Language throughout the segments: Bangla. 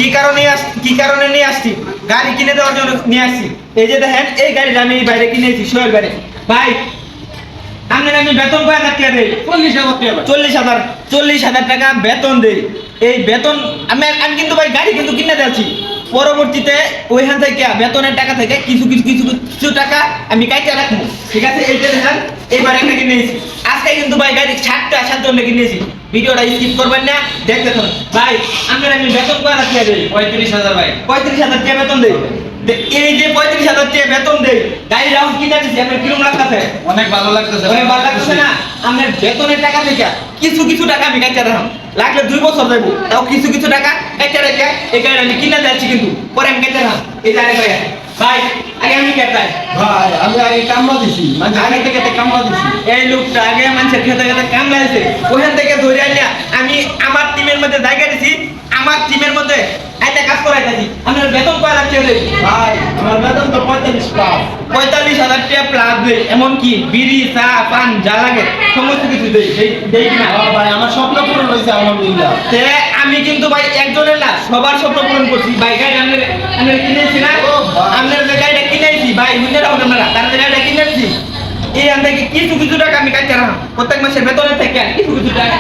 কি কারণে নিয়ে আসছি? গাড়ি কিনে দেওয়ার জন্য নিয়ে আসছি। এই যে দেখেন, এই গাড়িটা আমি বাইরে কিনেছি, সোহেল বাইরে। ভাই, আমি বেতন কয় হাজার টাকা দেই? 40,000 টাকা বেতন দেই। এই বেতন আমি কিন্তু ভাই গাড়ি কিন্তু কিনে দিয়েছি। পরবর্তীতে ওইখান থেকে বেতনের টাকা থেকে কিছু টাকা আমি কাইটে রাখবো, ঠিক আছে? এইটা দেখেন, এবার একটা কিনেছি। আজকে কিন্তু ভাই গাড়ি 60টা জন্য কিনেছি। ভিডিওটা স্কিপ করবেন না, দেখতে থাকুন। ভাই, আমি বেতন কয় হাজার টাকা দেই? 35,000 ভাই। 35,000 টাকা বেতন দেই। এই যে 35,000 টাকা বেতন দেই, গাড়ি রাউন্ড কিনে দিচ্ছি, আপনার কিরকম লাগতেছে? অনেক ভালো লাগতেছে। অনেক ভালো লাগতেছে না? আপনার বেতনের টাকা থেকে কিছু টাকা আমি কাইটে রাখলাম। লাগলে 2 বছর যাবো, তাও কিছু টাকা কাইটে রেখে এই গাড়ি আমি কিনে দিচ্ছি, কিন্তু পরে আমি কাইটে রাখলাম। এই জায়গায় ভাই, আগে আমি কেটাই ভাই, আমি আগে কামলা দিছি, মানে আগে থেকে কামলা দিছি। এই লোকটা আগে মানুষের খেতে কামলা দিছে, ওখান থেকে ধরে আনিয়া আমি আমার টিমের মধ্যে জায়গা দিছি। আমার টিমের মধ্যে একটা কাজ করাইতেছি। আপনার বেতন কয় লাখ টাকা দেই? ভাই, আমার বেতন তো 45 প্লাস। 45,000 টাকা প্লাস দেই। এমনকি বিড়ি, চা, পান যা লাগে সমস্ত কিছু দেই কিনা? ভাই, আমার স্বপ্ন পূরণ হয়েছে আলহামদুলিল্লাহ। আমি কিন্তু ভাই একজনের না, সবার স্বপ্ন পূরণ করছি। ভাই, গাড়ি আমরা কিনেছি না? আপনার যে গাড়িটা কিনেছি ভাই, বুঝতে রাখুন আপনারা, তার যে গাড়িটা কিনেছি, এই আমি কিছু টাকা আমি কাটতে রাখলাম। প্রত্যেক মাসের বেতনের থেকে কিছু টাকা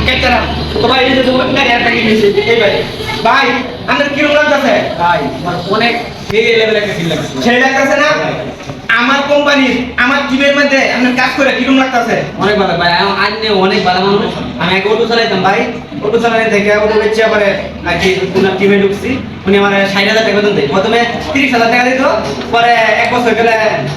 কাটতে রাখলাম। তো ভাই, এই যে গাড়ি একটা কিনেছি, এই ভাই আপনার কিরকম লাগতেছে? ভাই, আমার অনেক সেই লেভেলে একটা ফিল লাগছে। সেই লাগতেছে না? আমার কোম্পানির, আমার টিমের মধ্যে আপনার কাজ করে কিরকম লাগতেছে? অনেক ভালো ভাই, আপনি অনেক ভালো মানুষ। আমি আগে অটো চালাইতাম ভাই, অটো চালানো থেকে অটো বেচে পরে নাকি ওনার টিমে ঢুকছি। উনি আমার 60,000 টাকা বেতন দেয়। প্রথমে 30,000 টাকা দিত, পরে 1 বছর গেলে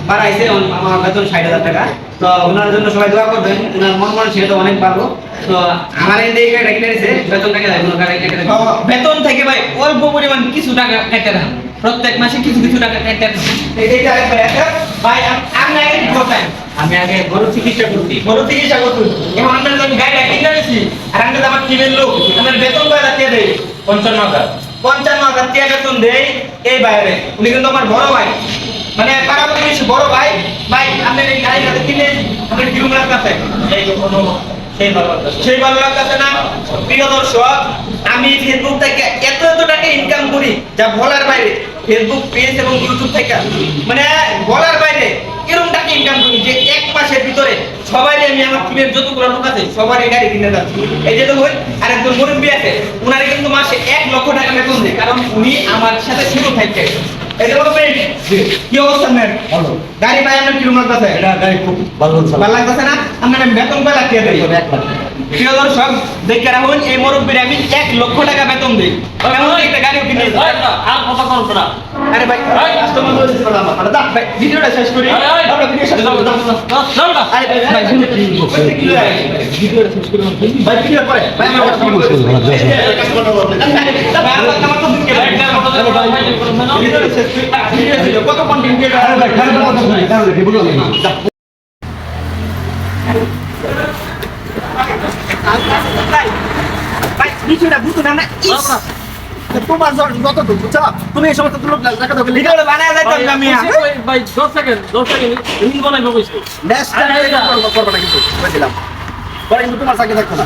বাড়াইছে আমার বেতন 60,000 টাকা। তো ওনার জন্য সবাই দোয়া করবেন, ওনার মন সেটা অনেক ভালো। তো আমার এই দিকে এটা কিনে দিয়েছে, বেতন টাকা দেয়, কোনো টাকা কেটে দেয়। বেতন থেকে ভাই অল্প পরিমাণ কিছু টাকা কেটে রাখলাম। প্রত্যেক মাসে কিছু টাকা কেটে রাখলাম। এইটা আরেকবার একটা ভাই, আপনি আগে কি করতেন? আমি আগে গরু চিকিৎসা করছি। বড় চিকিৎসা করতেন। এখন আপনার আমি গাড়িটা কিনে নিয়েছি, আর আপনার আমার টিমের লোক আপনার বেতন কয় লাখ টাকা দেয়? 55,000। 55,000 টাকা বেতন দেয় এই বাইরে। উনি কিন্তু আমার বড় ভাই, মানে পাড়াপড়ি বড় ভাই। ভাই, আপনার এই গাড়িটা কিনে আপনার কিরকম লাগতেছে? এই কোনো সেই ভালো লাগতেছে। সেই ভালো লাগতেছে না? প্রিয় দর্শক, আমি ফেসবুক থেকে এত টাকা ইনকাম করি যা বলার বাইরে। ফেসবুক পেজ এবং ইউটিউব থেকে মানে বলার বাইরে এরকম টাকা ইনকাম করি যে 1 মাসের ভিতরে সবাই আমি আমার টিমের যতগুলো লোক আছে সবারই গাড়ি কিনে যাচ্ছি। এই যে দেখুন, আরেকজন মুরব্বী আছে, উনারে কিন্তু মাসে 1 লক্ষ টাকা বেতন দেয়, কারণ উনি আমার সাথে শুরু থাকছে। এটা হলো ফ্রেন্ড। কি অবস্থা ম্যাম? ভালো। গাড়ি ভাই আপনার কিরকম লাগতেছে? এটা গাড়ি খুব ভালো চলে। ভালো লাগতেছে না? আপনার বেতন কয় লাখ টাকা দেয়? 1 লাখ। প্রিয় দর্শক, দেখে রাখুন, এই মুরব্বীর আমি 1 লক্ষ টাকা বেতন দিই। এমন একটা গাড়িও কিনে দিই। আর কথা বলবো না। আরে ভাই, কাস্টমার বলে দিতে পারলাম না। দাও ভাই, ভিডিওটা শেষ করি। আমরা ভিডিও শেষ করব। আরে ভাই, ভিডিওটা শেষ করি। ভাই, ভিডিও পরে ভাই আমার কথা বলবো। আমার তো দিকে ভাই, ভিডিওটা শেষ করি। ভিডিও কত কন্টেন্ট দিয়ে আরে ভাই, খারাপ কথা বলি, তাহলে কি বলবো আমি? ভাই, ভিডিওটা বুঝুন না। তোমার যত বুঝছো, তুমি এই সমস্ত লোক দেখা দাও, ভিডিওটা বানায় যাইতাম না আমি। ভাই 10 সেকেন্ড রিল বানাইবো কইছো। নেক্সট টাইম করব না, কিন্তু বলেছিলাম পরে কিন্তু তোমার সাথে থাকতো না।